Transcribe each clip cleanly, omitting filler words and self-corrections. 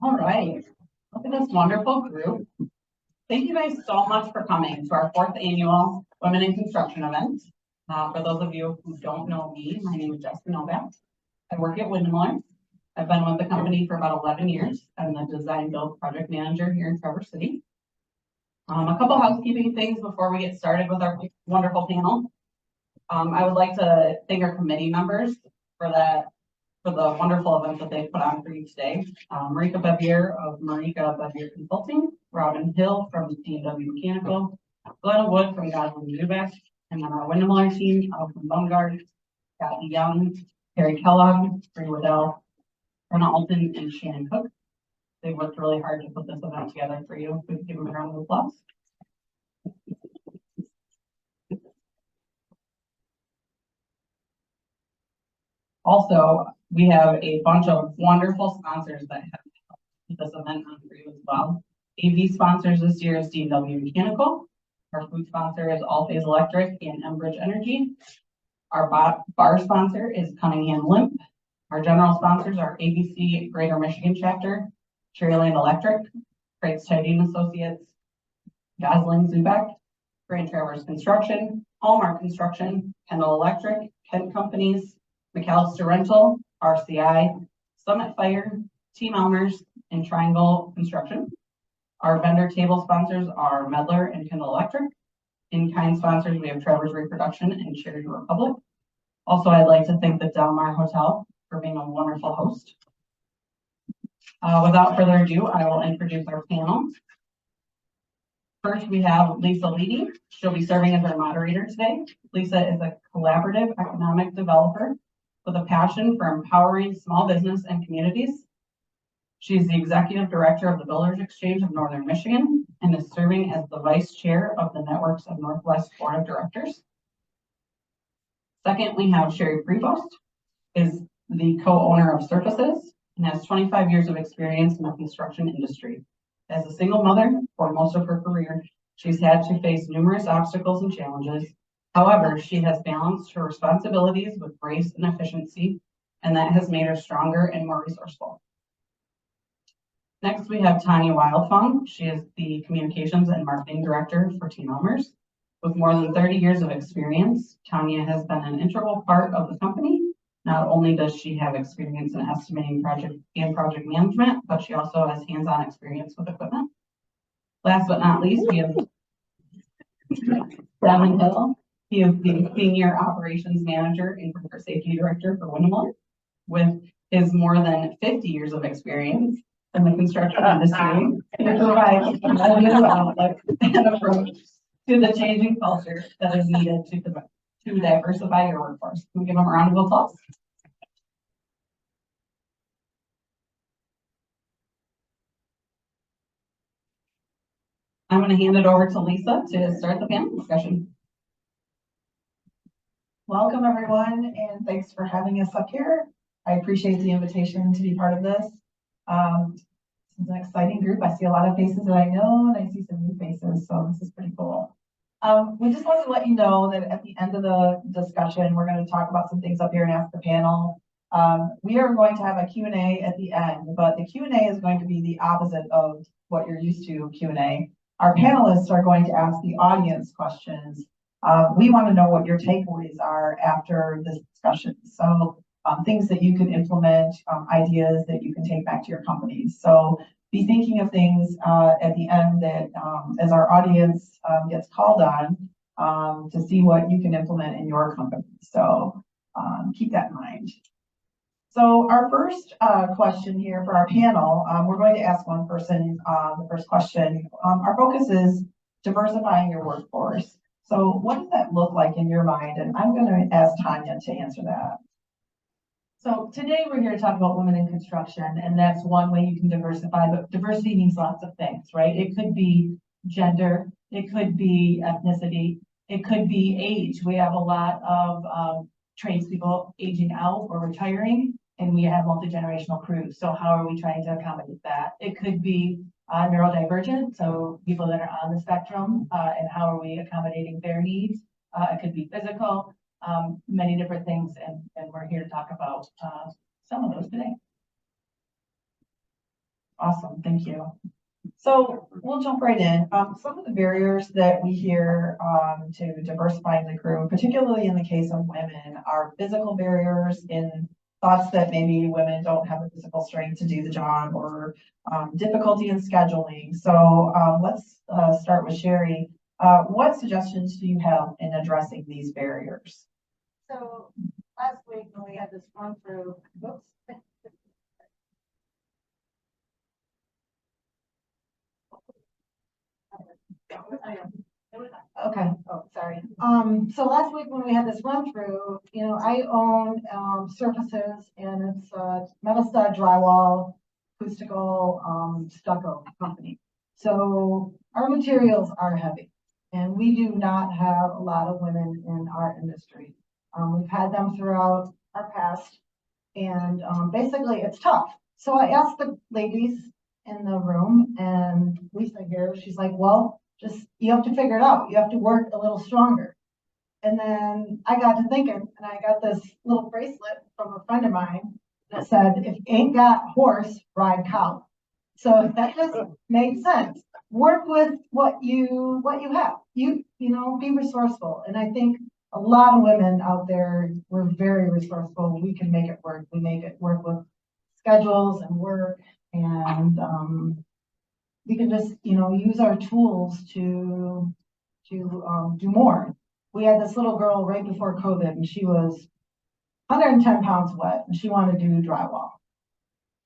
All right, look at this wonderful group. Thank you guys so much for coming to our 4th annual Women in Construction event. For those of you who don't know me, my name is Jessica Novak. I work at Windemuller. I've been with the company for about 11 years. I'm the design build project manager here in Traverse City. A couple housekeeping things before we get started with our wonderful panel. I would like to thank our committee members for the wonderful event that they put on for you today. Marika Bevier of Marika Bevier Consulting, Robin Hill from D&W Mechanical, Glenna Wood from Godwin Zuback, and then our Windemuller team from Bumgard, Scott Young, Terry Kellogg, Bree Waddell, Brenna Alton, and Shannon Cook. They worked really hard to put this event together for you. We give them a round of applause. Also, we have a bunch of wonderful sponsors that have put this event on for you as well. AV sponsors this year is D&W Mechanical. Our food sponsor is All Phase Electric and Enbridge Energy. Our bar sponsor is Cunningham Limp. Our general sponsors are ABC Greater Michigan Chapter, Cherryland Electric, Craig's Tiding Associates, Gosling Zubeck, Grand Traverse Construction, Hallmark Construction, Kendall Electric, Kent Companies, McAllister Rental, RCI, Summit Fire, Team Elmers, and Triangle Construction. Our vendor table sponsors are Medler and Kendall Electric. In-kind sponsors, we have Traverse Reproduction and Charity Republic. Also, I'd like to thank the Del Mar Hotel for being a wonderful host. Without further ado, I will introduce our panel. First, we have Lisa Leedy. She'll be serving as our moderator today. Lisa is a collaborative economic developer with a passion for empowering small business and communities. She's the executive director of the Builders Exchange of Northern Michigan and is serving as the vice chair of the Networks of Northwest Board of Directors. Second, we have Sherry Prevost, is the co-owner of Surfaces and has 25 years of experience in the construction industry. As a single mother for most of her career, she's had to face numerous obstacles and challenges. However, she has balanced her responsibilities with grace and efficiency, and that has made her stronger and more resourceful. Next, we have Tanya Wildfung. She is the Communications and Marketing Director for Team Elmers. With more than 30 years of experience, Tanya has been an integral part of the company. Not only does she have experience in estimating project management, but she also has hands-on experience with equipment. Last but not least, we have Devin Hill. He is the Senior Operations Manager and Corporate Safety Director for Windemuller. With his more than 50 years of experience in the construction industry, he provides a positive outlook and approach to the changing culture that is needed to diversify your workforce. Can we give him a round of applause? I'm going to hand it over to Lisa to start the panel discussion. Welcome, everyone, and thanks for having us up here. I appreciate the invitation to be part of this. It's an exciting group. I see a lot of faces that I know, and I see some new faces, so this is pretty cool. We just wanted to let you know that at the end of the discussion, we're going to talk about some things up here and ask the panel. We are going to have a Q&A at the end, but the Q&A is going to be the opposite of what you're used to Q&A. Our panelists are going to ask the audience questions. We want to know what your takeaways are after this discussion. So things that you can implement, ideas that you can take back to your companies. So be thinking of things at the end that as our audience gets called on to see what you can implement in your company. So keep that in mind. So our first question here for our panel, we're going to ask one person the first question. Our focus is diversifying your workforce. So what does that look like in your mind? And I'm going to ask Tanya to answer that. So today we're here to talk about women in construction, and that's one way you can diversify, but diversity means lots of things, right? It could be gender, it could be ethnicity, it could be age. We have a lot of tradespeople aging out or retiring, and we have multi-generational crews. So how are we trying to accommodate that? It could be neurodivergent, so people that are on the spectrum, and how are we accommodating their needs? It could be physical, many different things, and we're here to talk about some of those today. Awesome, thank you. So we'll jump right in. Some of the barriers that we hear to diversifying the crew, particularly in the case of women, are physical barriers in thoughts that maybe women don't have the physical strength to do the job, or difficulty in scheduling. So let's start with Sherry. What suggestions do you have in addressing these barriers? So last week when we had this run through, oops. Okay, oh, sorry. So last week when we had this run through, I own, surfaces, and it's a metal stud drywall, acoustical, stucco company. So our materials are heavy, and we do not have a lot of women in our industry. We've had them throughout our past, and, basically it's tough. So I asked the ladies in the room, and Lisa here, she's like, well, you have to figure it out. You have to work a little stronger. And then I got to thinking, and I got this little bracelet from a friend of mine that said, if you ain't got horse, ride cow. So that just made sense. Work with what you have. Be resourceful. And I think a lot of women out there, we're very resourceful. We can make it work. We make it work with schedules and work, and we can just, use our tools to do more. We had this little girl right before COVID, and she was 110 pounds wet, and she wanted to do drywall.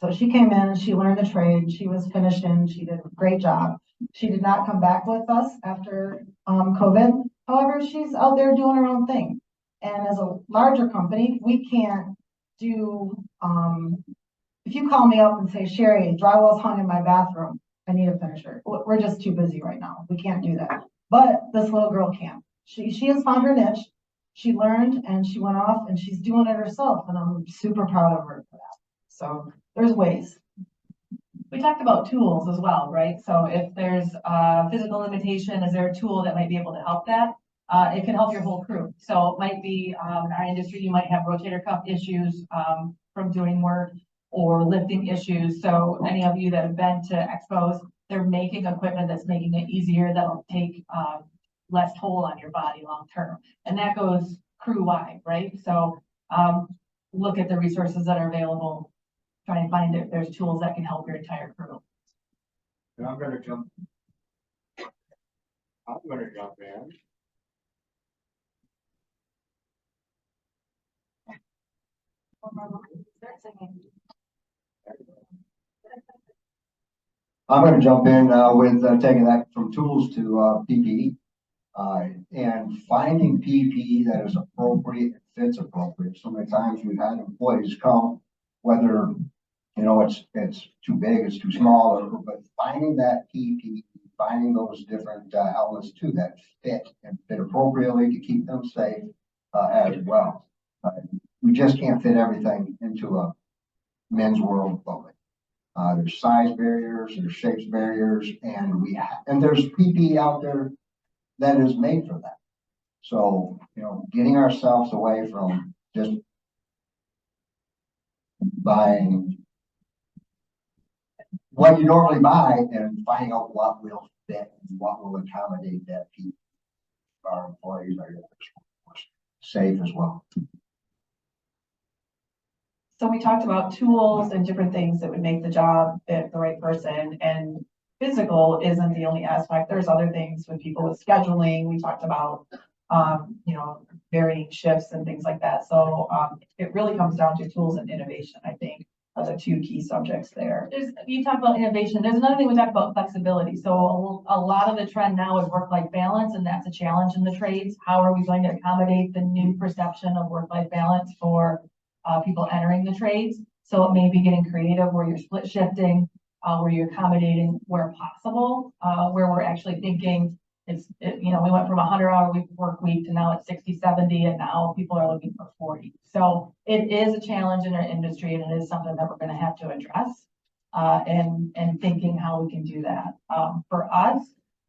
So she came in, she learned the trade, she was finishing, she did a great job. She did not come back with us after COVID. However, she's out there doing her own thing. And as a larger company, we can't do, if you call me up and say, Sherry, drywall's hung in my bathroom, I need a finisher. We're just too busy right now. We can't do that. But this little girl can. She has found her niche. She learned, and she went off, and she's doing it herself. And I'm super proud of her for that. So there's ways. We talked about tools as well, right? So if there's a physical limitation, is there a tool that might be able to help that? It can help your whole crew. So it might be, in our industry, you might have rotator cuff issues from doing work, or lifting issues. So any of you that have been to expos, they're making equipment that's making it easier, that'll take less toll on your body long term. And that goes crew wide, right? So look at the resources that are available, try and find if there's tools that can help your entire crew. And I'm gonna jump in. I'm going to jump in with taking that from tools to PPE and finding PPE that is appropriate and fits appropriate. So many times we've had employees come, whether it's too big, it's too small, but finding that PPE, finding those different elements too that fit and fit appropriately to keep them safe as well. We just can't fit everything into a men's world of clothing. There's size barriers, there's shapes barriers, and there's PPE out there that is made for that. So, getting ourselves away from just buying what you normally buy and finding out what will fit and what will accommodate that PPE. Our employees are safe as well. So we talked about tools and different things that would make the job fit the right person, and physical isn't the only aspect. There's other things with people with scheduling. We talked about, varying shifts and things like that. So it really comes down to tools and innovation, I think, are the two key subjects there. You talk about innovation. There's another thing we talk about, flexibility. So a lot of the trend now is work-life balance, and that's a challenge in the trades. How are we going to accommodate the new perception of work-life balance for people entering the trades? So it may be getting creative where you're split shifting, where you're accommodating where possible, where we're actually thinking we went from 100-hour work week to now it's 60, 70, and now people are looking for 40. So it is a challenge in our industry, and it is something that we're going to have to address and thinking how we can do that. For us,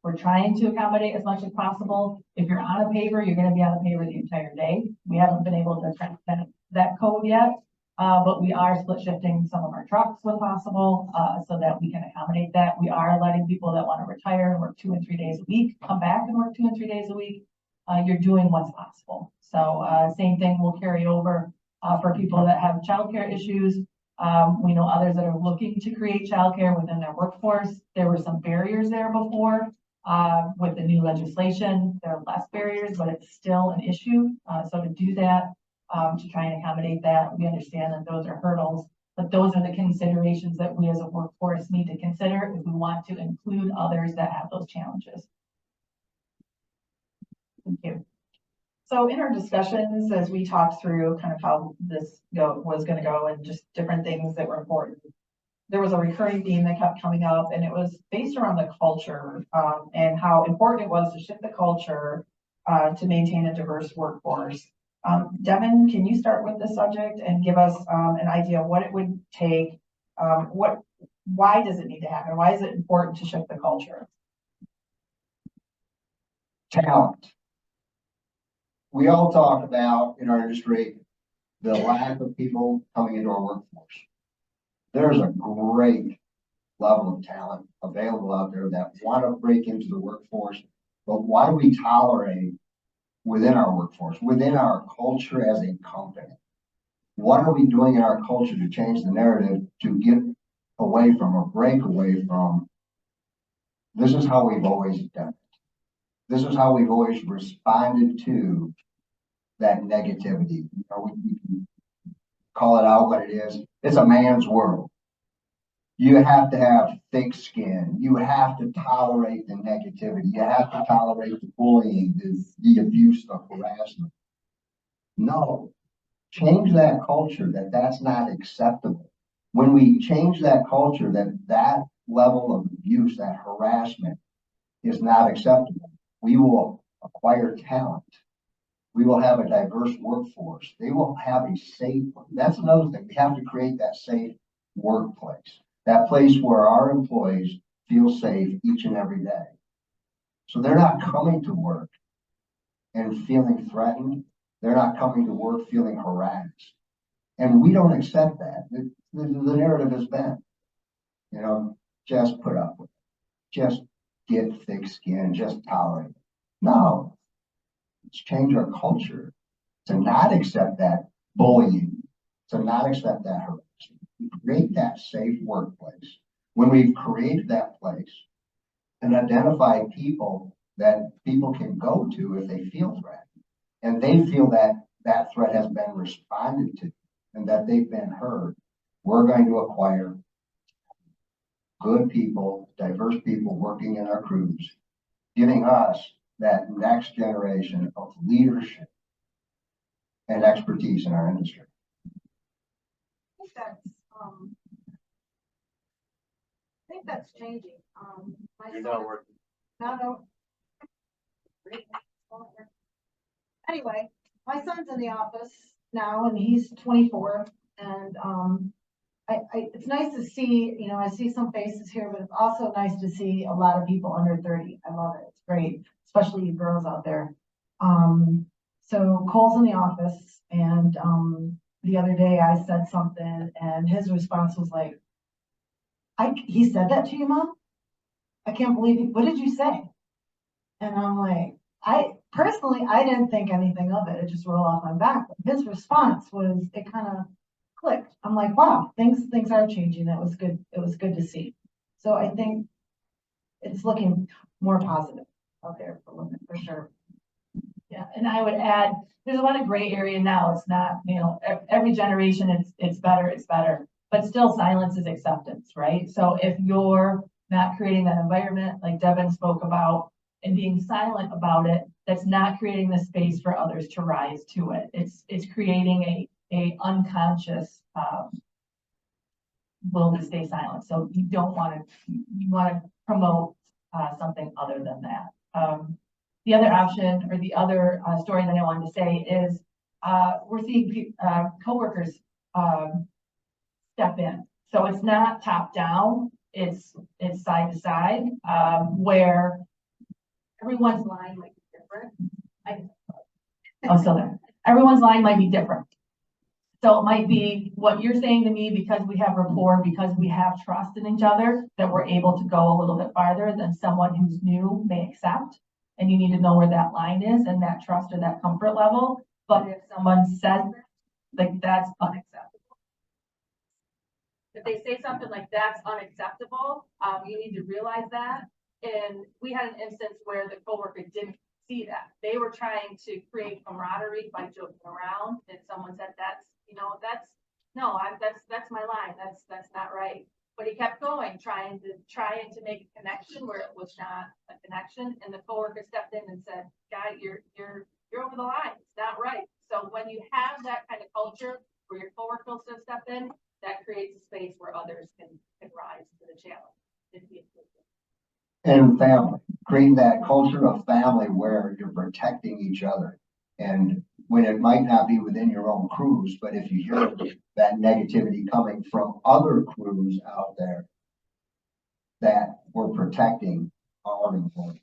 we're trying to accommodate as much as possible. If you're on a paver, you're going to be on a paver the entire day. We haven't been able to crack that code yet. but we are split shifting some of our trucks when possible, so that we can accommodate that. We are letting people that want to retire and work 2 and 3 days a week, come back and work 2 and 3 days a week. You're doing what's possible. So, same thing will carry over, for people that have childcare issues. We know others that are looking to create childcare within their workforce. There were some barriers there before. With the new legislation, there are less barriers, but it's still an issue. So to do that, to try and accommodate that, we understand that those are hurdles, but those are the considerations that we as a workforce need to consider if we want to include others that have those challenges. Thank you. So in our discussions, as we talked through kind of how this was going to go and just different things that were important, there was a recurring theme that kept coming up, and it was based around the culture and how important it was to shift the culture to maintain a diverse workforce. Devin, can you start with the subject and give us an idea of what it would take? Why does it need to happen? Why is it important to shift the culture? Talent. We all talk about in our industry the lack of people coming into our workforce. There's a great level of talent available out there that want to break into the workforce, but why do we tolerate within our workforce, within our culture as a company? What are we doing in our culture to change the narrative to get away from or break away from this is how we've always done it? This is how we've always responded to that negativity. You know, we can call it out what it is. It's a man's world. You have to have thick skin. You have to tolerate the negativity. You have to tolerate the bullying, the abuse, the harassment. No, change that culture that's not acceptable. When we change that culture, that level of abuse, that harassment is not acceptable, we will acquire talent. We will have a diverse workforce. They will have a safe, that's another thing. We have to create that safe workplace, that place where our employees feel safe each and every day. So they're not coming to work and feeling threatened. They're not coming to work feeling harassed. And we don't accept that. The narrative has been, you know, just put up with it. Just get thick skin, just tolerate it. No, let's change our culture to not accept that bullying, to not accept that harassment. Create that safe workplace. When we've created that place and identify people that people can go to if they feel threatened, and they feel that that threat has been responded to and that they've been heard, we're going to acquire good people, diverse people working in our crews, giving us that next generation of leadership and expertise in our industry. I think that's changing. You're not working. No. Anyway, my son's in the office now and he's 24 and it's nice to see, you know, I see some faces here, but it's also nice to see a lot of people under 30. I love it. It's great, especially you girls out there. So Cole's in the office and the other day I said something and his response was like, he said that to you, Mom? I can't believe it. What did you say? And I'm like, I didn't think anything of it. It just rolled off my back. But his response was, it kind of clicked. I'm like, wow, things are changing. That was good. It was good to see. So I think it's looking more positive out there for women, for sure. Yeah, and I would add, there's a lot of gray area now. It's not, you know, every generation it's better, but still silence is acceptance, right? So if you're not creating that environment like Devin spoke about and being silent about it, that's not creating the space for others to rise to it. It's creating a unconscious will to stay silent. So you want to promote something other than that. The other option or the other story that I wanted to say is we're seeing coworkers step in. So it's not top down, it's side to side, where everyone's line might be different. Everyone's line might be different. So it might be what you're saying to me because we have rapport, because we have trust in each other, that we're able to go a little bit farther than someone who's new may accept. And you need to know where that line is and that trust or that comfort level. But if someone says, like, that's unacceptable. If they say something like that's unacceptable, you need to realize that. And we had an instance where the coworker didn't see that. They were trying to create camaraderie by joking around, and someone said, that's my line. That's not right. But he kept going, trying to make a connection where it was not a connection. And the coworker stepped in and said, "Guy, you're over the line. It's not right." So when you have that kind of culture where your coworker will step in, that creates a space where others can rise to the challenge. And family, creating that culture of family where you're protecting each other. And when it might not be within your own crews, but if you hear that negativity coming from other crews out there, that we're protecting our employees.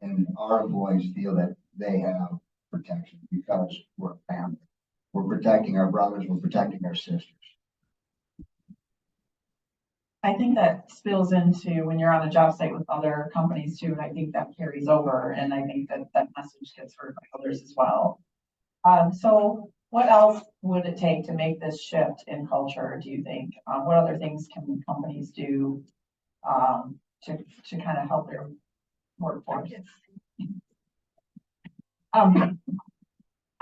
And our employees feel that they have protection because we're family. We're protecting our brothers, we're protecting our sisters. I think that spills into when you're on a job site with other companies too, and I think that carries over, and I think that that message gets heard by others as well. So what else would it take to make this shift in culture, do you think? What other things can companies do to kind of help their workforce?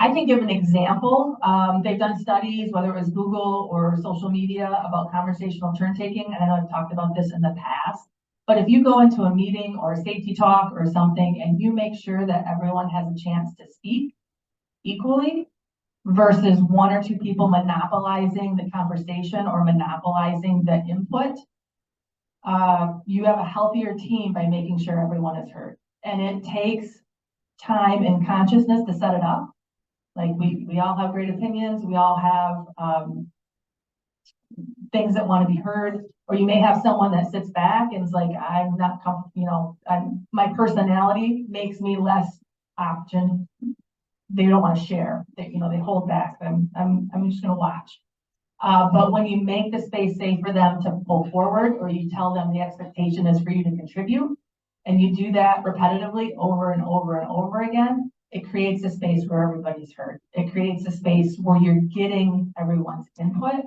I can give an example. They've done studies, whether it was Google or social media, about conversational turn taking. And I know I've talked about this in the past, but if you go into a meeting or a safety talk or something and you make sure that everyone has a chance to speak equally versus one or two people monopolizing the conversation or monopolizing the input, you have a healthier team by making sure everyone is heard. And it takes time and consciousness to set it up. Like we all have great opinions. We all have things that want to be heard. Or you may have someone that sits back and is like, I'm not comfortable, my personality makes me less option. They don't want to share. They hold back. I'm just going to watch. But when you make the space safe for them to pull forward, or you tell them the expectation is for you to contribute, and you do that repetitively over and over and over again, it creates a space where everybody's heard. It creates a space where you're getting everyone's input.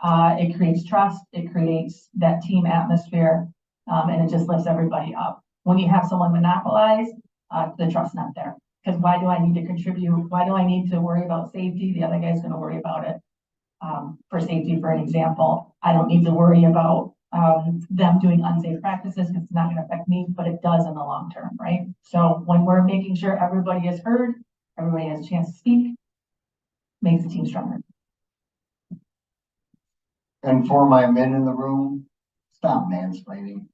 It creates trust. It creates that team atmosphere, and it just lifts everybody up. When you have someone monopolize, the trust's not there. Because why do I need to contribute? Why do I need to worry about safety? The other guy's going to worry about it. For safety, for an example, I don't need to worry about them doing unsafe practices because it's not going to affect me, but it does in the long term, right? So when we're making sure everybody is heard, everybody has a chance to speak, makes the team stronger. And for my men in the room, stop mansplaining.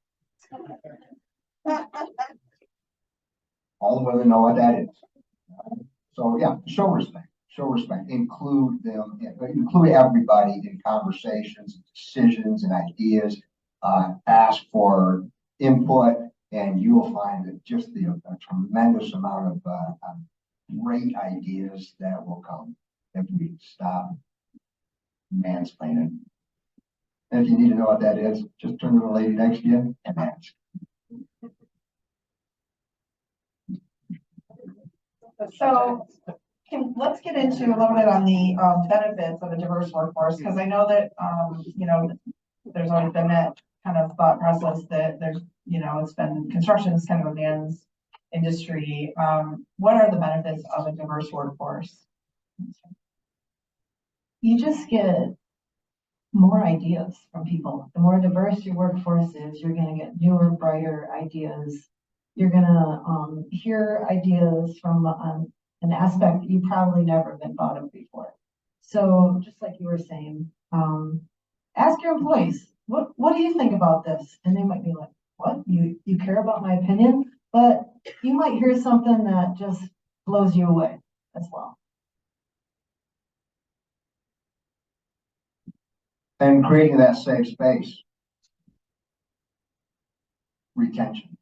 All the women know what that is. So yeah, show respect. Show respect. Include them. Include everybody in conversations, decisions, and ideas. Ask for input, and you will find that just a tremendous amount of great ideas that will come if we stop mansplaining. And if you need to know what that is, just turn to the lady next to you and ask. So let's get into a little bit on the benefits of a diverse workforce, because I know that, there's always been that kind of thought process that there's, it's been construction is kind of a man's industry. What are the benefits of a diverse workforce? You just get more ideas from people. The more diverse your workforce is, you're going to get newer, brighter ideas. You're going to hear ideas from an aspect that you probably never been thought of before. So just like you were saying, ask your employees, what do you think about this? And they might be like, what? You care about my opinion? But you might hear something that just blows you away as well. And creating that safe space. Retention.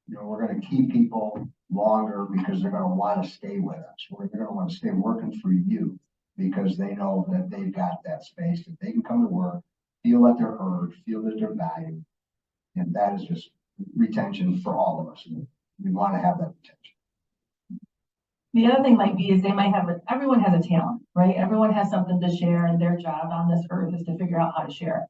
We're going to keep people longer because they're going to want to stay with us. They're going to want to stay working for you. because they know that they've got that space, that they can come to work, feel that they're heard, feel that they're valued. And that is just retention for all of us. We want to have that retention. The other thing might be is they might have, everyone has a talent, right? Everyone has something to share, and their job on this earth is to figure out how to share.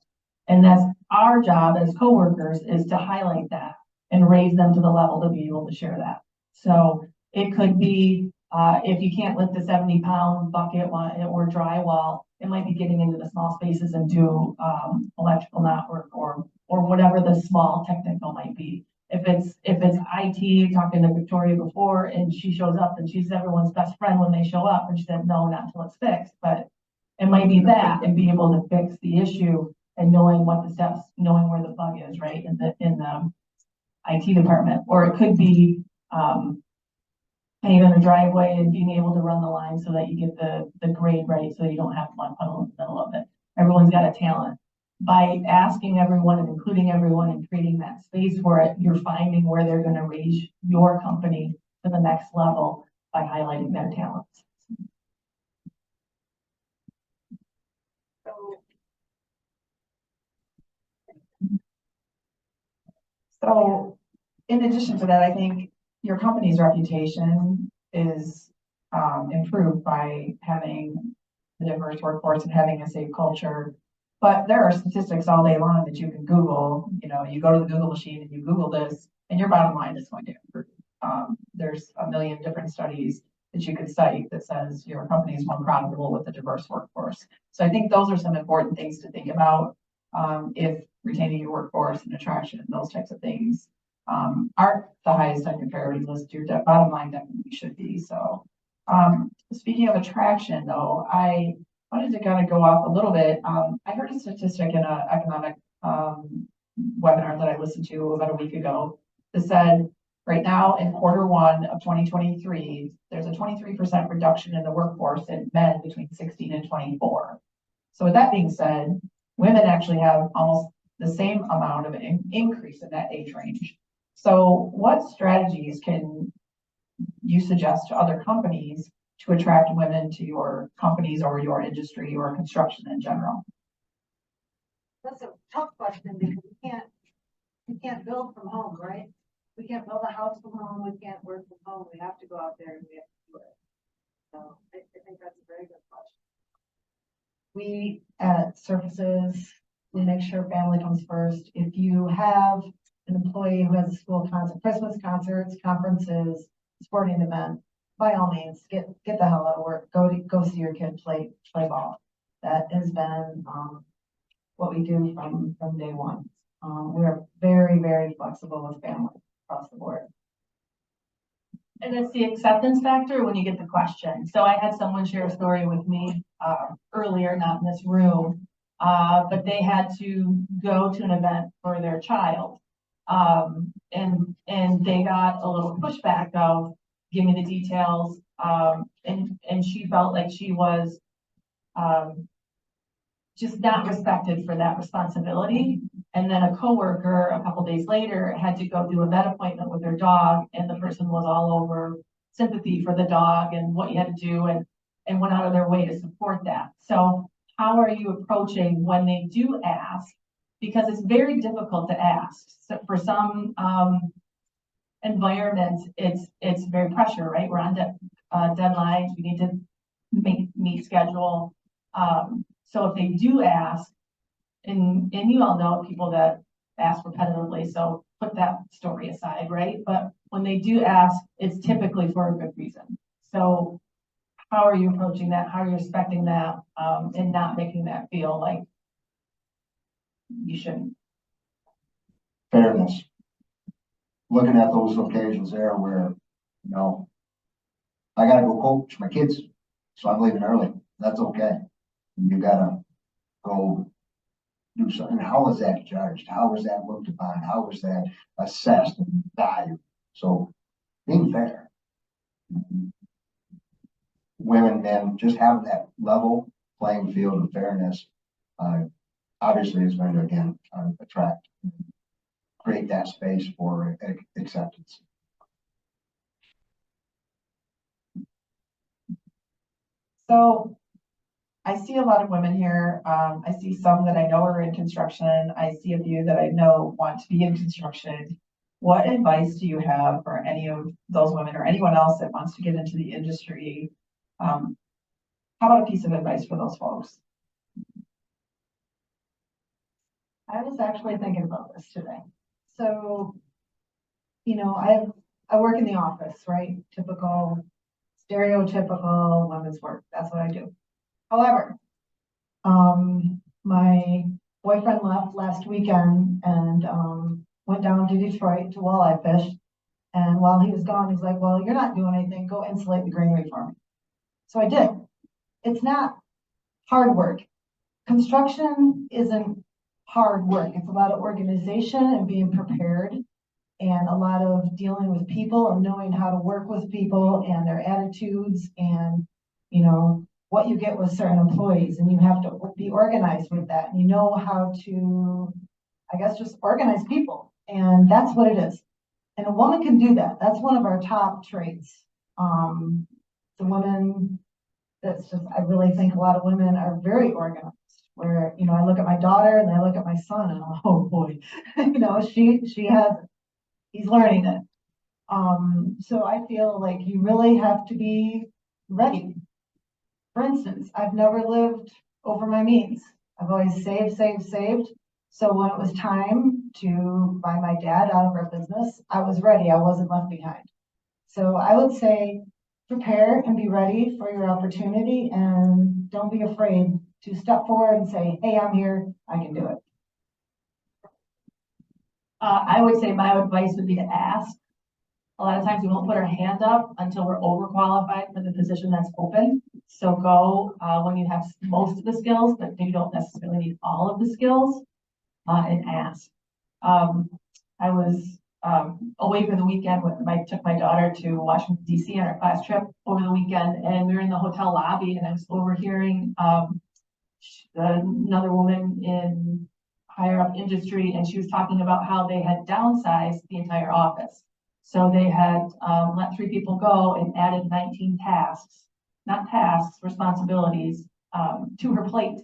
And that's our job as coworkers, is to highlight that and raise them to the level to be able to share that. So it could be, if you can't lift a 70-pound bucket or drywall, it might be getting into the small spaces and do electrical network or whatever the small technical might be. If it's IT, talking to Victoria before, and she shows up and she's everyone's best friend when they show up, and she said, no, not until it's fixed. But it might be that, and be able to fix the issue and knowing what the steps, knowing where the bug is, right, in the IT department. Or it could be paving a driveway and being able to run the line so that you get the grade right, so you don't have one puddle in the middle of it. Everyone's got a talent. By asking everyone and including everyone and creating that space for it, you're finding where they're going to raise your company to the next level by highlighting their talents. So in addition to that, I think your company's reputation is improved by having a diverse workforce and having a safe culture. But there are statistics all day long that you can Google. You know, you go to the Google machine and you Google this, and your bottom line is going to improve. There's a million different studies that you could cite that says your company is more profitable with a diverse workforce. So I think those are some important things to think about if retaining your workforce and attraction and those types of things aren't the highest on your priority list. Your bottom line definitely should be. So speaking of attraction, though, I wanted to kind of go off a little bit. I heard a statistic in an economic webinar that I listened to about a week ago that said right now in Q1 of 2023, there's a 23% reduction in the workforce in men between 16 and 24. So with that being said, women actually have almost the same amount of an increase in that age range. So what strategies can you suggest to other companies to attract women to your companies or your industry or construction in general? That's a tough question because we can't build from home, right? We can't build a house from home. We can't work from home. We have to go out there and we have to do it. So I think that's a very good question. We at Surfaces, we make sure family comes first. If you have an employee who has a school concert, Christmas concerts, conferences, sporting event, by all means, get the hell out of work. Go see your kid play ball. That has been what we do from day one. We're very, very flexible with family across the board. And it's the acceptance factor when you get the question. So I had someone share a story with me earlier, not in this room, but they had to go to an event for their child. And they got a little pushback of, give me the details. And she felt like she was just not respected for that responsibility. And then a coworker a couple days later had to go do a vet appointment with their dog, and the person was all over sympathy for the dog and what you had to do, and went out of their way to support that. So how are you approaching when they do ask? Because it's very difficult to ask. So for some environments, it's very pressure, right? We're on deadlines. We need to meet schedule. So if they do ask, and you all know people that ask repetitively, so put that story aside, right? But when they do ask, it's typically for a good reason. So how are you approaching that? How are you respecting that and not making that feel like you shouldn't? Fairness. Looking at those occasions there where, you know, I gotta go coach my kids, so I'm leaving early. That's okay. You gotta go do something. How is that judged? How is that looked upon? How is that assessed and valued? So being fair. Women, men, just having that level playing field of fairness, obviously is going to, again, attract, create that space for acceptance. So I see a lot of women here. I see some that I know are in construction. I see a few that I know want to be in construction. What advice do you have for any of those women or anyone else that wants to get into the industry? How about a piece of advice for those folks? I was actually thinking about this today. So, I work in the office, right? Typical, stereotypical women's work. That's what I do. However, my boyfriend left last weekend and, went down to Detroit to walleye fish. And while he was gone, he's like, well, you're not doing anything. Go insulate the granary for me. So I did. It's not hard work. Construction isn't hard work. It's a lot of organization and being prepared and a lot of dealing with people and knowing how to work with people and their attitudes and, what you get with certain employees. And you have to be organized with that. And you know how to, I guess, just organize people. And that's what it is. And a woman can do that. That's one of our top traits. The woman that's just, I really think a lot of women are very organized. Where, I look at my daughter and I look at my son and oh boy, she has, he's learning it. So I feel like you really have to be ready. For instance, I've never lived over my means. I've always saved. So when it was time to buy my dad out of our business, I was ready. I wasn't left behind. So I would say prepare and be ready for your opportunity and don't be afraid to step forward and say, hey, I'm here, I can do it. I would say my advice would be to ask. A lot of times we won't put our hand up until we're overqualified for the position that's open. So go when you have most of the skills, but you don't necessarily need all of the skills, and ask. I was away for the weekend when I took my daughter to Washington, D.C. on our class trip over the weekend, and we were in the hotel lobby, and I was overhearing another woman in higher up industry, and she was talking about how they had downsized the entire office. So they had let 3 people go and added 19 tasks, not tasks, responsibilities, to her plate.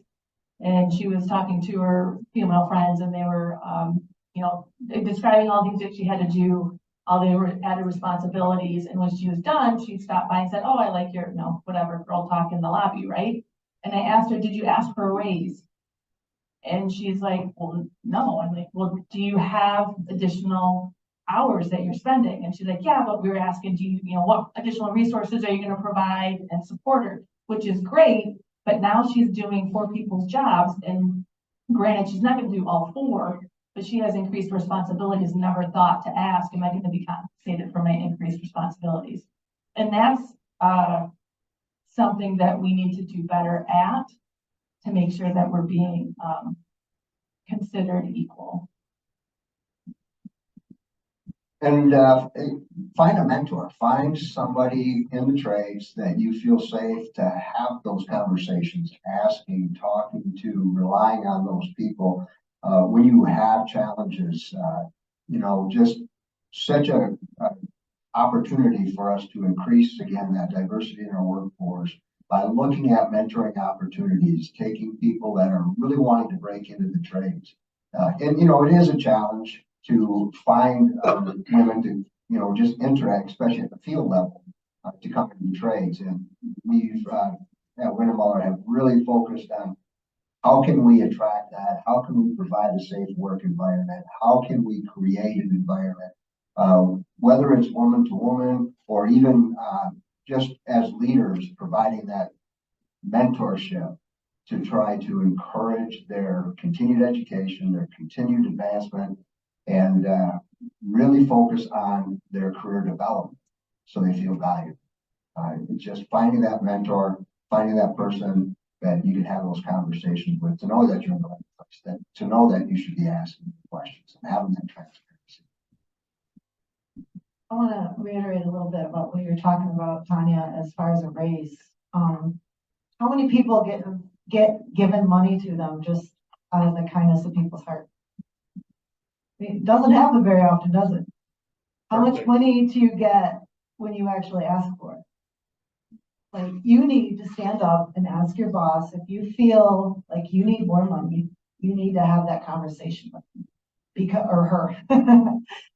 And she was talking to her female friends, and they were, describing all things that she had to do, all they were added responsibilities. And when she was done, she stopped by and said, oh, I like your, whatever, girl talk in the lobby, right? And I asked her, did you ask for a raise? And she's like, well, no. I'm like, well, do you have additional hours that you're spending? And she's like, yeah, but we were asking, do you, what additional resources are you going to provide and support her? Which is great, but now she's doing 4 people's jobs. And granted, she's not going to do all 4, but she has increased responsibilities, never thought to ask, am I going to be compensated for my increased responsibilities? And that's something that we need to do better at to make sure that we're being considered equal. And find a mentor, find somebody in the trades that you feel safe to have those conversations, asking, talking to, relying on those people. When you have challenges, just such a opportunity for us to increase, again, that diversity in our workforce by looking at mentoring opportunities, taking people that are really wanting to break into the trades. And it is a challenge to find women to, just interact, especially at the field level, to come into the trades. And we've, at Windemuller, have really focused on how can we attract that? How can we provide a safe work environment? How can we create an environment, whether it's woman to woman or even just as leaders, providing that mentorship to try to encourage their continued education, their continued advancement, and really focus on their career development so they feel valued. It's just finding that mentor, finding that person that you can have those conversations with, to know that you're in the right place, to know that you should be asking questions and having that transparency. I want to reiterate a little bit about what you're talking about, Tanya, as far as a raise. How many people get given money to them just out of the kindness of people's heart? It doesn't happen very often, does it? How much money do you get when you actually ask for it? Like, you need to stand up and ask your boss, if you feel like you need more money, you need to have that conversation with him. Because, or her.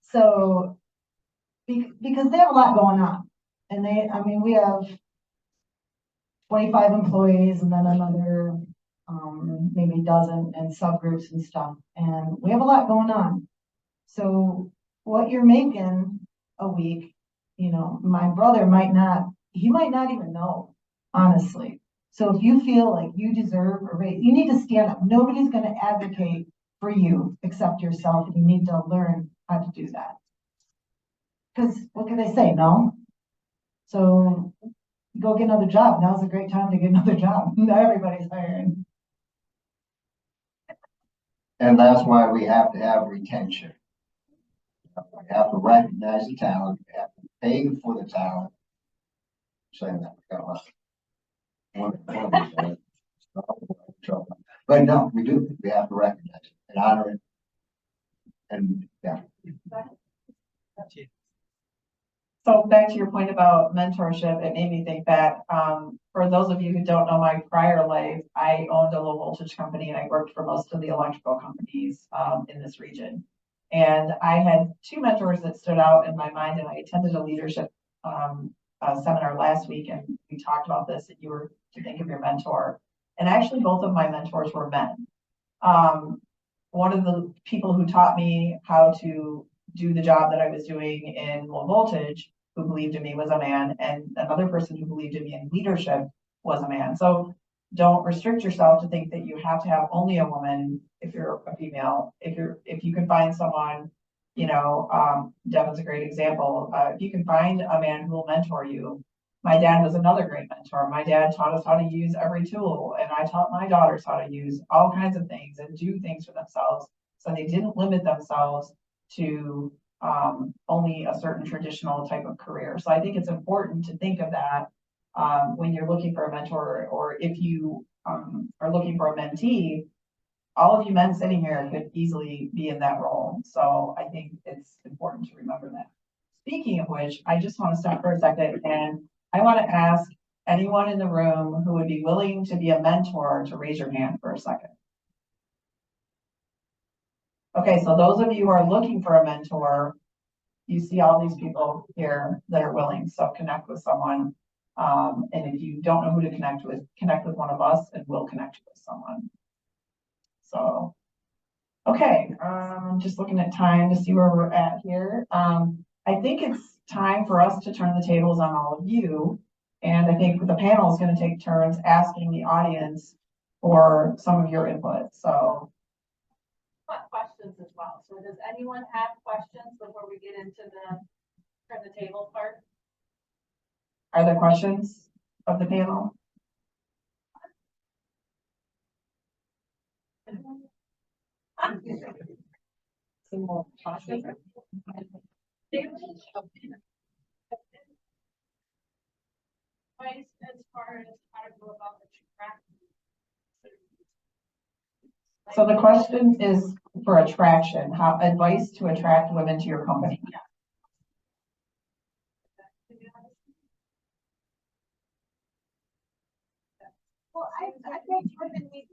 So, because they have a lot going on. And we have 25 employees and then another, maybe dozen and subgroups and stuff. And we have a lot going on. So what you're making a week, my brother he might not even know, honestly. So if you feel like you deserve a raise, you need to stand up. Nobody's going to advocate for you except yourself. And you need to learn how to do that. Because what can they say? No. So go get another job. Now's a great time to get another job. Not everybody's hiring. And that's why we have to have retention. We have to recognize the talent, we have to pay for the talent. Saying that, we got one. But no, we do, we have to recognize it and honor it. And yeah. So back to your point about mentorship, it made me think back, for those of you who don't know my prior life, I owned a low voltage company and I worked for most of the electrical companies in this region. And I had two mentors that stood out in my mind, and I attended a leadership seminar last week, and we talked about this, and you were to think of your mentor. And actually both of my mentors were men. One of the people who taught me how to do the job that I was doing in low voltage, who believed in me, was a man, and another person who believed in me in leadership was a man. So don't restrict yourself to think that you have to have only a woman if you're a female. If you can find someone, Devin's a great example. If you can find a man who will mentor you. My dad was another great mentor. My dad taught us how to use every tool, and I taught my daughters how to use all kinds of things and do things for themselves. So they didn't limit themselves to only a certain traditional type of career. So I think it's important to think of that when you're looking for a mentor, or if you are looking for a mentee. All of you men sitting here could easily be in that role. So I think it's important to remember that. Speaking of which, I just want to stop for a second, and I want to ask anyone in the room who would be willing to be a mentor to raise your hand for a second. Okay, so those of you who are looking for a mentor, you see all these people here that are willing, so connect with someone. And if you don't know who to connect with one of us, and we'll connect you with someone. So, okay, just looking at time to see where we're at here. I think it's time for us to turn the tables on all of you. And I think the panel is going to take turns asking the audience for some of your input. So, questions as well. So does anyone have questions before we get into the turn the table part? are there questions of the panel? Some more questions? As far as how to go about the track. So the question is for attraction, how advice to attract women to your company. Well, I think women need.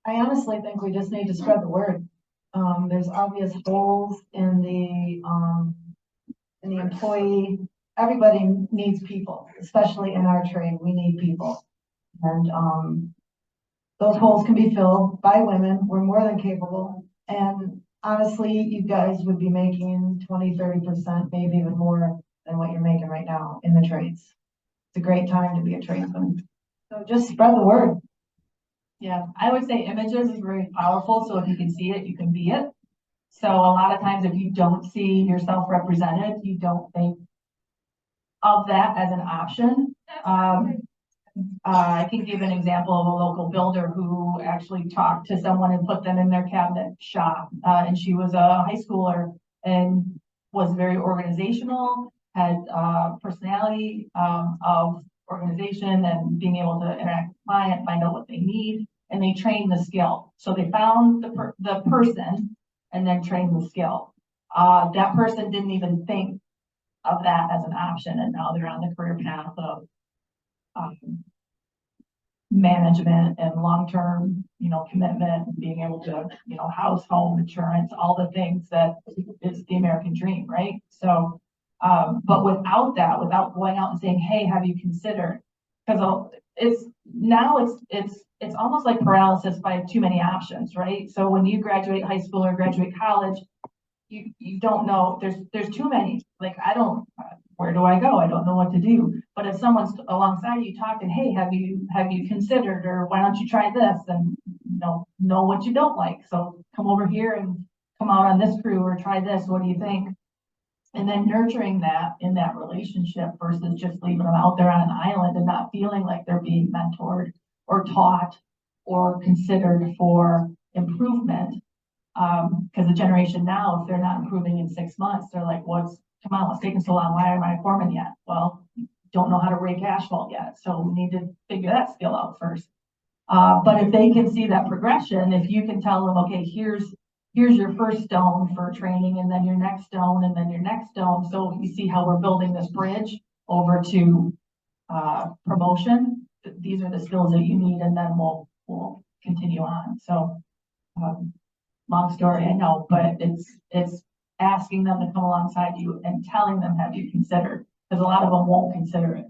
I honestly think we just need to spread the word. There's obvious holes in the employee. Everybody needs people, especially in our trade. We need people. And those holes can be filled by women. We're more than capable. And honestly, you guys would be making 20, 30%, maybe even more than what you're making right now in the trades. It's a great time to be a tradesman. So just spread the word. Yeah, I would say images is very powerful. So if you can see it, you can be it. So a lot of times if you don't see yourself represented, you don't think of that as an option. I can give an example of a local builder who actually talked to someone and put them in their cabinet shop. And she was a high schooler and was very organizational, had personality of organization and being able to interact with the client, find out what they need, and they trained the skill. So they found the person and then trained the skill. that person didn't even think of that as an option, and now they're on the career path of management and long-term, commitment, and being able to, house, home, insurance, all the things that is the American dream, right? So, but without that, without going out and saying, hey, have you considered? Because it's almost like paralysis by too many options, right? So when you graduate high school or graduate college, you don't know, there's too many, like, where do I go? I don't know what to do. But if someone's alongside you talking, hey, have you considered, or why don't you try this, and know what you don't like. So come over here and come out on this crew, or try this. What do you think? And then nurturing that in that relationship versus just leaving them out there on an island and not feeling like they're being mentored or taught or considered for improvement. Because the generation now, if they're not improving in 6 months, they're like, come on, what's taking so long? Why am I a foreman yet? Well, don't know how to rake asphalt yet. So we need to figure that skill out first. But if they can see that progression, if you can tell them, okay, here's your first stone for training, and then your next stone, and then your next stone. So you see how we're building this bridge over to promotion. These are the skills that you need, and then we'll continue on. So long story, I know, but it's asking them to come alongside you and telling them, have you considered? Because a lot of them won't consider it.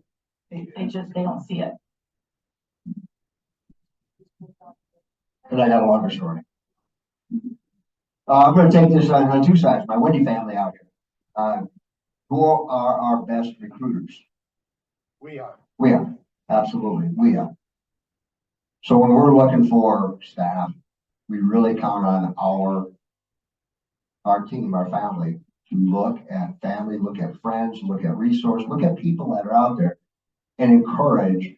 They don't see it. And I got a longer story. I'm going to take this on two sides. My Wendy family out here. Who are our best recruiters? We are. We are. Absolutely. We are. So when we're looking for staff, we really count on our team, our family, to look at family, look at friends, look at resources, look at people that are out there, and encourage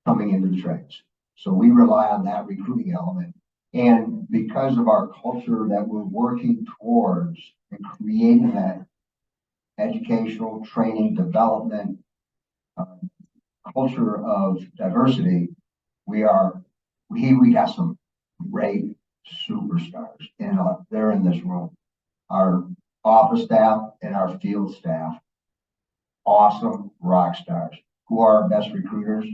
coming into the trades. So we rely on that recruiting element. And because of our culture that we're working towards and creating that educational training development culture of diversity, we got some great superstars, and they're in this room. Our office staff and our field staff, awesome rock stars. Who are our best recruiters?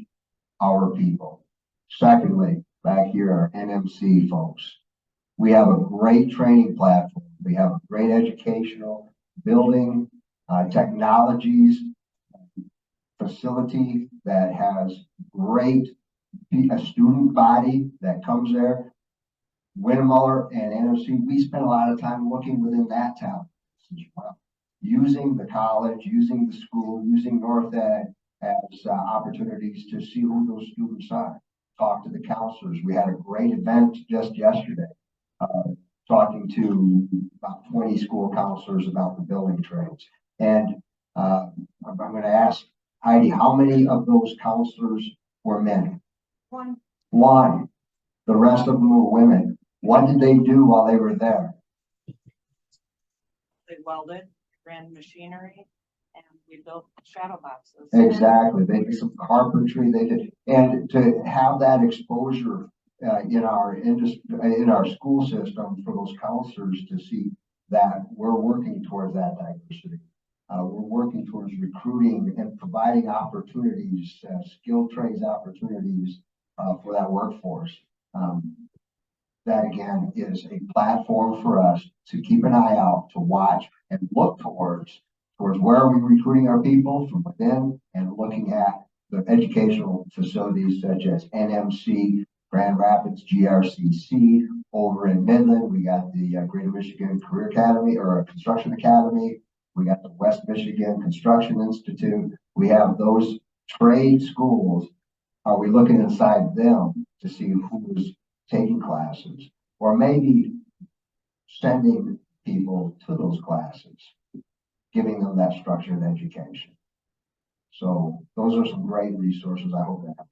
Our people. Secondly, back here, our NMC folks. We have a great training platform. We have a great educational building, technologies, facility that has a student body that comes there. Windemuller and NMC, we spend a lot of time looking within that town as well, using the college, using the school, using North Ed as opportunities to see who those students are. Talk to the counselors. We had a great event just yesterday, talking to about 20 school counselors about the building trades. And I'm going to ask Heidi, how many of those counselors were men? One. The rest of them were women. What did they do while they were there? They welded, ran machinery, and we built shadow boxes. Exactly. They did some carpentry. They did, and to have that exposure in our industry, in our school system, for those counselors to see that we're working towards that diversity. We're working towards recruiting and providing opportunities, skilled trades opportunities for that workforce. That again is a platform for us to keep an eye out, to watch and look towards where are we recruiting our people from within, and looking at the educational facilities such as NMC, Grand Rapids, GRCC. Over in Midland, we got the Greater Michigan Career Academy, or Construction Academy. We got the West Michigan Construction Institute. We have those trade schools. Are we looking inside them to see who's taking classes, or maybe sending people to those classes, giving them that structured education? So those are some great resources. I hope that.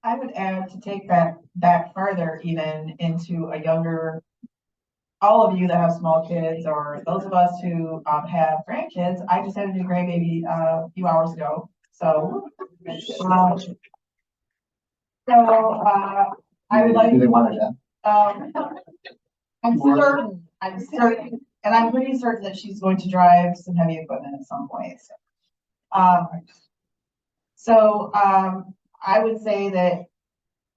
I would add, to take that further, even into a younger, all of you that have small kids, or those of us who have grandkids. I just had a new grandbaby a few hours ago. So I would like. Do they want to? I'm certain, and I'm pretty certain that she's going to drive some heavy equipment at some point. I would say that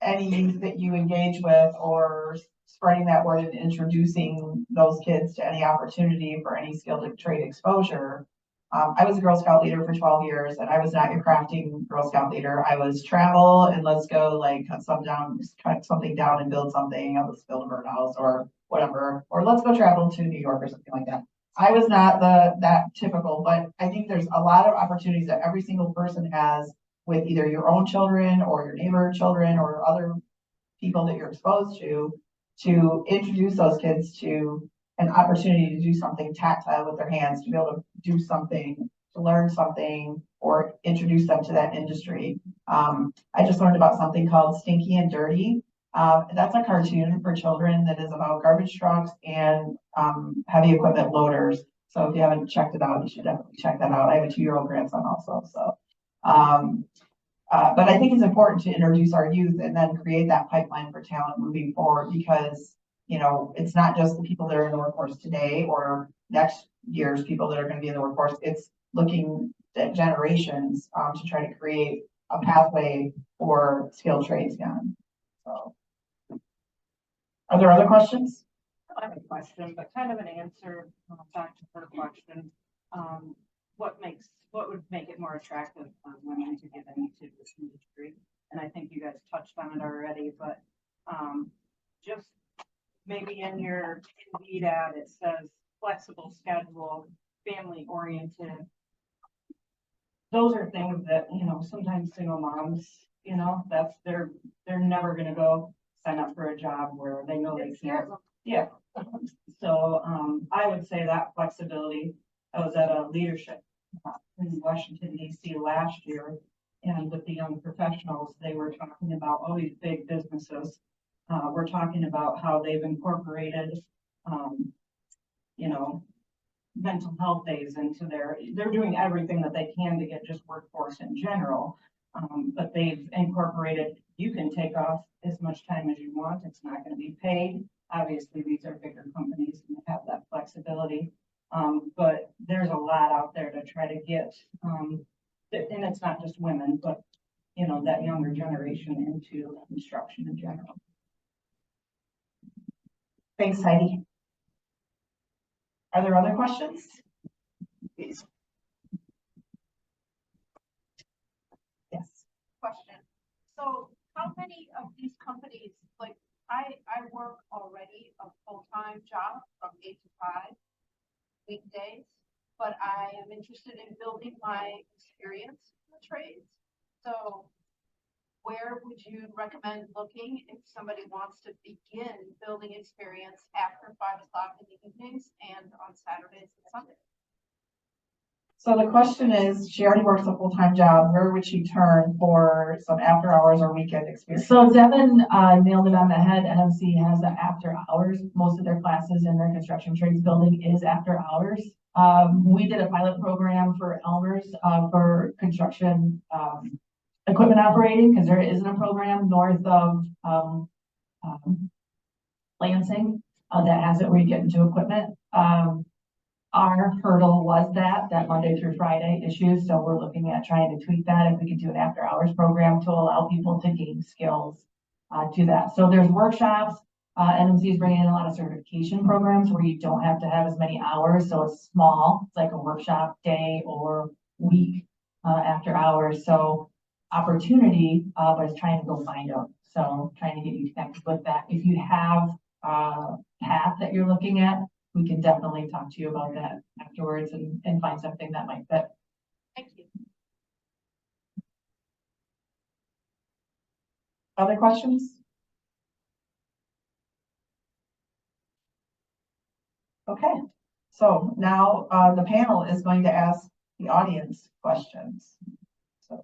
any youth that you engage with or spreading that word and introducing those kids to any opportunity for any skilled trade exposure. I was a Girl Scout leader for 12 years and I was not your crafting Girl Scout leader. I was travel and let's go like cut something down and build something. Let's build a birdhouse or whatever, or let's go travel to New York or something like that. I was not that typical, but I think there's a lot of opportunities that every single person has with either your own children or your neighbor children or other people that you're exposed to introduce those kids to an opportunity to do something tactile with their hands, to be able to do something, to learn something, or introduce them to that industry. I just learned about something called Stinky and Dirty. That's a cartoon for children that is about garbage trucks and heavy equipment loaders. So if you haven't checked it out, you should definitely check that out. I have a 2-year-old grandson also, so. But I think it's important to introduce our youth and then create that pipeline for talent moving forward because, you know, it's not just the people that are in the workforce today or next year's people that are going to be in the workforce. It's looking at generations to try to create a pathway for skilled trades again. So, are there other questions? I have a question, but kind of an answer back to her question. What would make it more attractive for women to get into this industry? And I think you guys touched on it already, but just maybe in your Indeed ad, it says flexible schedule, family oriented. Those are things that, you know, sometimes single moms, you know, they're never going to go sign up for a job where they know they can't. Yeah. So I would say that flexibility. I was at a leadership in Washington, D.C. last year, and with the young professionals, they were talking about all these big businesses. We're talking about how they've incorporated, you know, mental health days into they're doing everything that they can to get just workforce in general. But they've incorporated, you can take off as much time as you want. It's not going to be paid. Obviously, these are bigger companies and they have that flexibility. But there's a lot out there to try to get, and it's not just women, but, you know, that younger generation into construction in general. Thanks, Heidi. Are there other questions? Please. Yes. Question. So how many of these companies, like I work already a full-time job from 8 to 5 weekdays, but I am interested in building my experience in the trades. So where would you recommend looking if somebody wants to begin building experience after 5 o'clock in the evenings and on Saturdays and Sundays? So the question is, she already works a full-time job. Where would she turn for some after hours or weekend experience? So Devin nailed it on the head. NMC has the after hours. Most of their classes in their construction trades building is after hours. We did a pilot program for Elmer's for construction equipment operating because there isn't a program north of Lansing that has it where you get into equipment. Our hurdle was that Monday through Friday issue. So we're looking at trying to tweak that if we could do an after hours program to allow people to gain skills to that. So there's workshops. NMC is bringing in a lot of certification programs where you don't have to have as many hours. So it's small. It's like a workshop day or week after hours. So opportunity, but it's trying to go find them. So trying to get you connected with that. If you have a path that you're looking at, we can definitely talk to you about that afterwards and find something that might fit. Thank you. Other questions? Okay, so now the panel is going to ask the audience questions. So.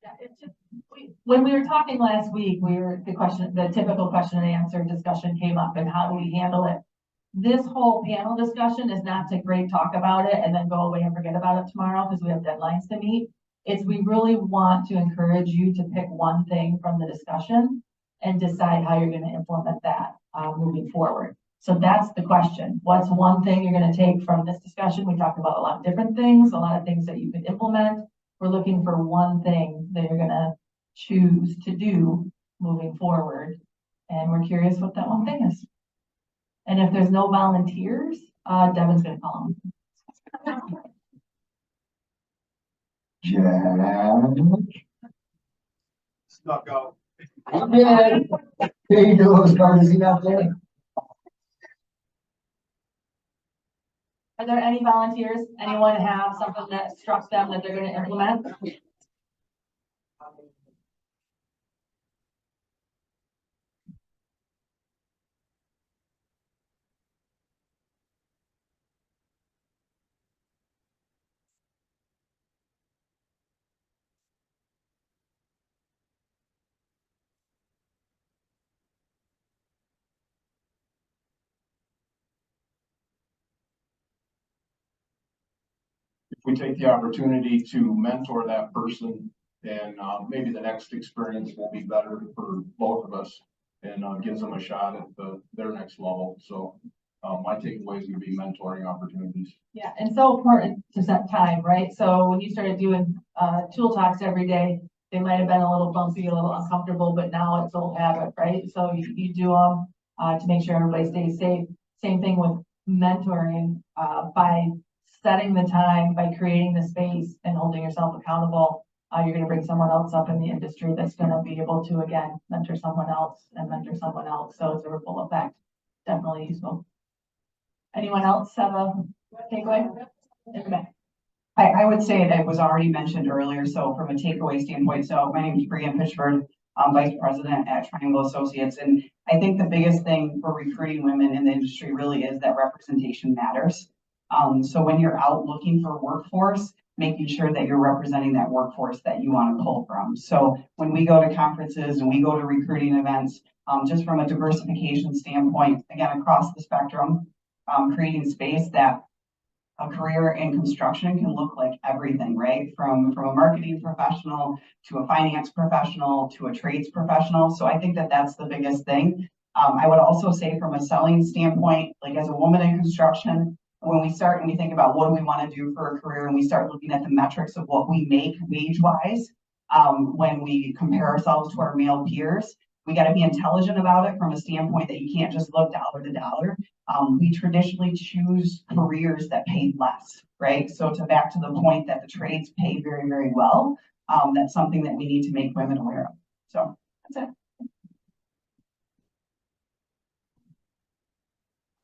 Yeah, it's just when we were talking last week, the typical question and answer discussion came up and how do we handle it? This whole panel discussion is not to great talk about it and then go away and forget about it tomorrow because we have deadlines to meet. We really want to encourage you to pick one thing from the discussion and decide how you're gonna implement that, moving forward. So that's the question. What's one thing you're gonna take from this discussion? We talked about a lot of different things, a lot of things that you could implement. We're looking for one thing that you're gonna choose to do moving forward. And we're curious what that one thing is. And if there's no volunteers, Devin's gonna call them. Jack. Snuck out. I'm good. Can you do those cards? Is he not there? Are there any volunteers? Anyone have something that struck them that they're gonna implement? If we take the opportunity to mentor that person, then maybe the next experience will be better for both of us and gives them a shot at their next level. So my takeaways would be mentoring opportunities. Yeah, and so important to set time, right? So when you started doing tool talks every day, they might have been a little bumpy, a little uncomfortable, but now it's old habit, right? So you do them to make sure everybody stays safe. Same thing with mentoring by setting the time, by creating the space and holding yourself accountable. You're going to bring someone else up in the industry that's going to be able to, again, mentor someone else and mentor someone else. So it's a ripple effect. Definitely useful. Anyone else have a takeaway? I would say that was already mentioned earlier, so from a takeaway standpoint, so my name is Brianne Pitchford. I'm Vice President at Triangle Associates, and I think the biggest thing for recruiting women in the industry really is that representation matters. So when you're out looking for workforce, making sure that you're representing that workforce that you want to pull from. So when we go to conferences and we go to recruiting events, just from a diversification standpoint, again, across the spectrum, creating space that a career in construction can look like everything, right? From a marketing professional to a finance professional to a trades professional. So I think that that's the biggest thing. I would also say from a selling standpoint, like as a woman in construction, when we start and we think about what do we want to do for a career and we start looking at the metrics of what we make wage wise, when we compare ourselves to our male peers, we got to be intelligent about it from a standpoint that you can't just look dollar to dollar. We traditionally choose careers that pay less, right? So back to the point that the trades pay very, very well. That's something that we need to make women aware of. So that's it.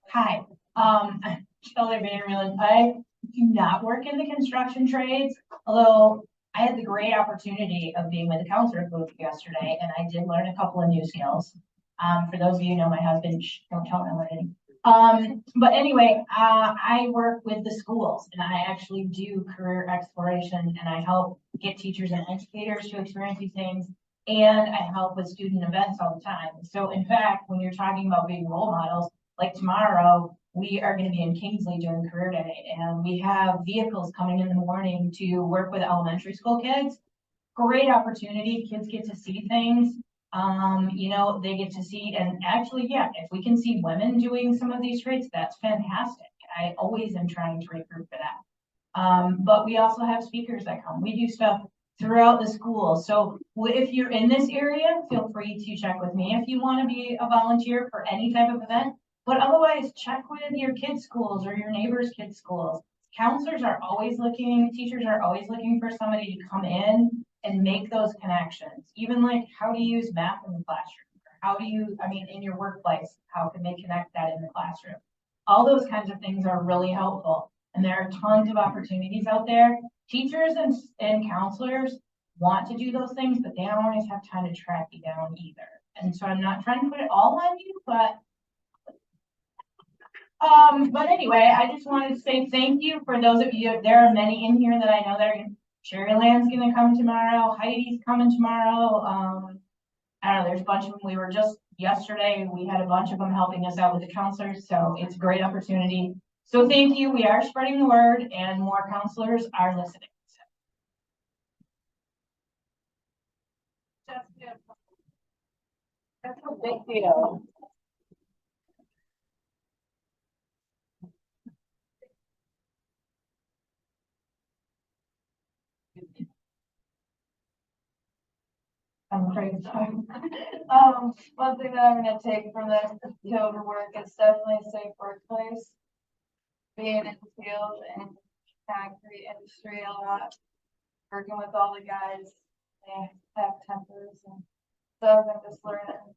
Hi, I'm Shelley Vandermeulen. I do not work in the construction trades, although I had the great opportunity of being with the counselor group yesterday, and I did learn a couple of new skills. For those of you who know my husband, don't tell him anything. But anyway, I work with the schools and I actually do career exploration and I help get teachers and educators to experience these things. And I help with student events all the time. So in fact, when you're talking about being role models, like tomorrow, we are going to be in Kingsley doing career day and we have vehicles coming in the morning to work with elementary school kids. Great opportunity. Kids get to see things. You know, they get to see, and actually, yeah, if we can see women doing some of these trades, that's fantastic. I always am trying to recruit for that. But we also have speakers that come. We do stuff throughout the school. So if you're in this area, feel free to check with me if you want to be a volunteer for any type of event. But otherwise, check with your kids' schools or your neighbors' kids' schools. Counselors are always looking, teachers are always looking for somebody to come in and make those connections. Even like, how do you use math in the classroom? How do you, I mean, in your workplace, how can they connect that in the classroom? All those kinds of things are really helpful. And there are tons of opportunities out there. Teachers and counselors want to do those things, but they don't always have time to track you down either. And so I'm not trying to put it all on you, but anyway, I just wanted to say thank you for those of you. There are many in here that I know that are Sherry Land's gonna come tomorrow. Heidi's coming tomorrow. I don't know, there's a bunch of them. We were just yesterday, we had a bunch of them helping us out with the counselors. So it's a great opportunity. So thank you. We are spreading the word and more counselors are listening. That's a big deal. I'm afraid so. One thing that I'm gonna take from this to overwork is definitely a safe workplace. Being in the field and concrete industry a lot, working with all the guys, they have tempers and stuff, I'm just learning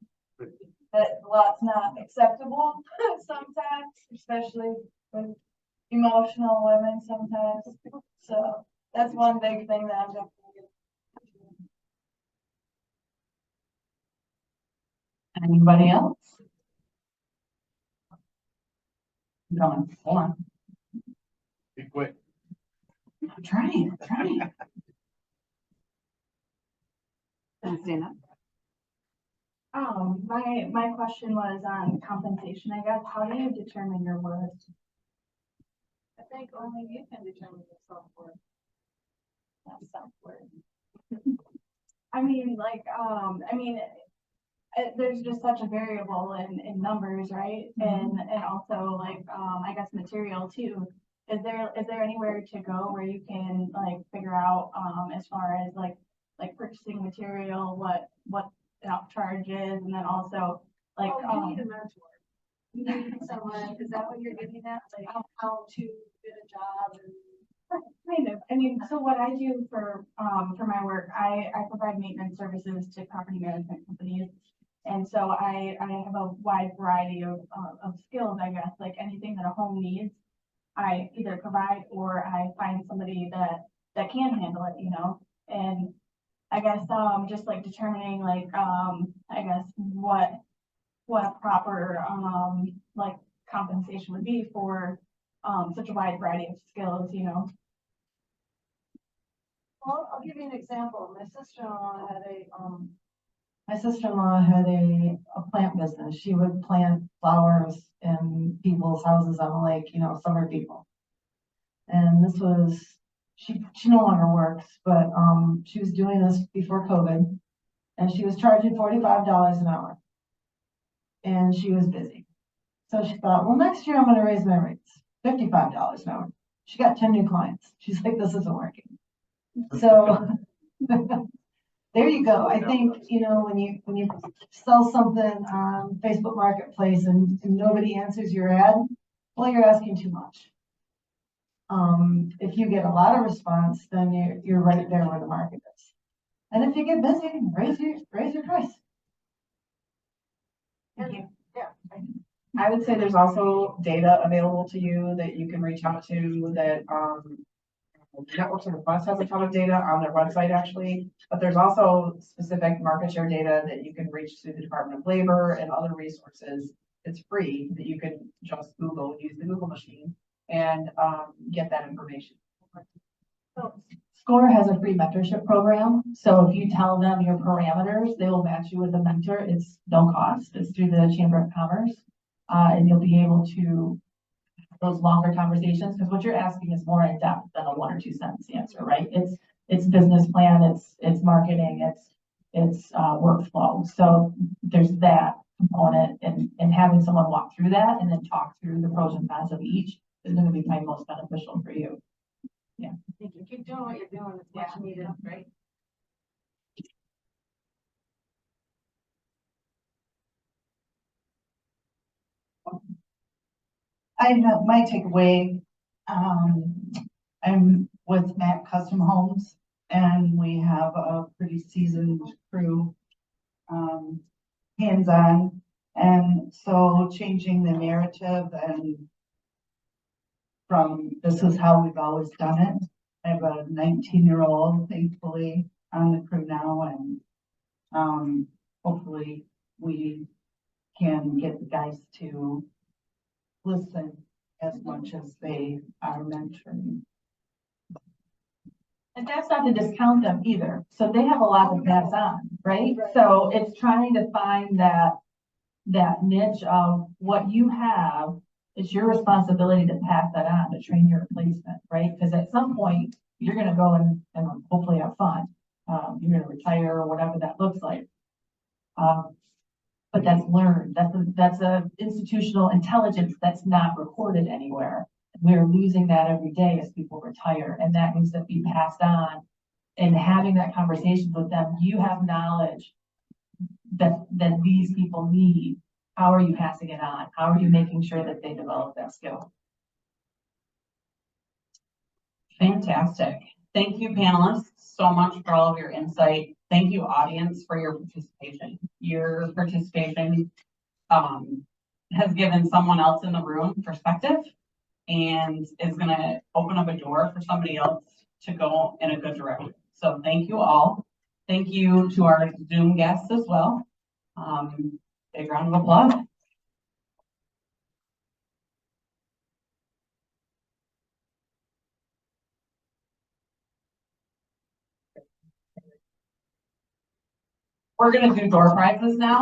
that a lot's not acceptable sometimes, especially with emotional women sometimes. So that's one big thing that I'm definitely. Anybody else? Going, hold on. Be quick. I'm trying. My question was on compensation, I guess. How do you determine your worth? I think only you can determine your self-worth. Not self-worth. I mean, there's just such a variable in numbers, right? And also like, I guess material too. Is there anywhere to go where you can like figure out, as far as like purchasing material, what an upcharge is, and then also like, Oh, you need a mentor. You need someone, is that what you're getting at? Like how to get a job and. kind of, I mean, so what I do for my work, I provide maintenance services to property management companies. And so I have a wide variety of skills, I guess, like anything that a home needs, I either provide or I find somebody that can handle it, you know? And I guess, just like determining like, I guess what a proper, like compensation would be for, such a wide variety of skills, you know? Well, I'll give you an example. My sister-in-law had a plant business. She would plant flowers in people's houses on the lake, you know, summer people. And this was, she no longer works, but, she was doing this before COVID and she was charging $45 an hour. And she was busy. So she thought, well, next year I'm gonna raise my rates, $55 an hour. She got 10 new clients. She's like, this isn't working. So there you go. I think, you know, when you sell something on Facebook Marketplace and nobody answers your ad, well, you're asking too much. If you get a lot of response, then you're right there where the market is. And if you get busy, raise your price. Thank you. I would say there's also data available to you that you can reach out to that, Networks of Request has a ton of data on their website actually, but there's also specific market share data that you can reach through the Department of Labor and other resources. It's free that you can just use the Google machine and get that information. SCORE has a free mentorship program. So if you tell them your parameters, they will match you with a mentor. It's no cost. It's through the Chamber of Commerce. And you'll be able to have those longer conversations because what you're asking is more in depth than a 1 or 2 sentence answer, right? It's business plan, it's marketing, it's workflow. So there's that component and having someone walk through that and then talk through the pros and cons of each is going to be my most beneficial for you. Yeah. You can keep doing what you're doing, it's much needed, right? I have my takeaway. I'm with Matt Custom Homes and we have a pretty seasoned crew, hands-on. And so changing the narrative and from this is how we've always done it. I have a 19-year-old, thankfully, on the crew now, and hopefully we can get the guys to listen as much as they are mentoring. And that's not to discount them either. So they have a lot to pass on, right? So it's trying to find that niche of what you have. It's your responsibility to pass that on, to train your replacement, right? Because at some point, you're going to go and hopefully have fun. You're going to retire or whatever that looks like. But that's learned, that's a institutional intelligence that's not recorded anywhere. We're losing that every day as people retire, and that needs to be passed on. And having that conversation with them, you have knowledge that these people need. How are you passing it on? How are you making sure that they develop that skill? Fantastic. Thank you, panelists, so much for all of your insight. Thank you, audience, for your participation. Your participation has given someone else in the room perspective and is gonna open up a door for somebody else to go in a good direction. So thank you all. Thank you to our Zoom guests as well. Big round of applause. We're gonna do door prizes now.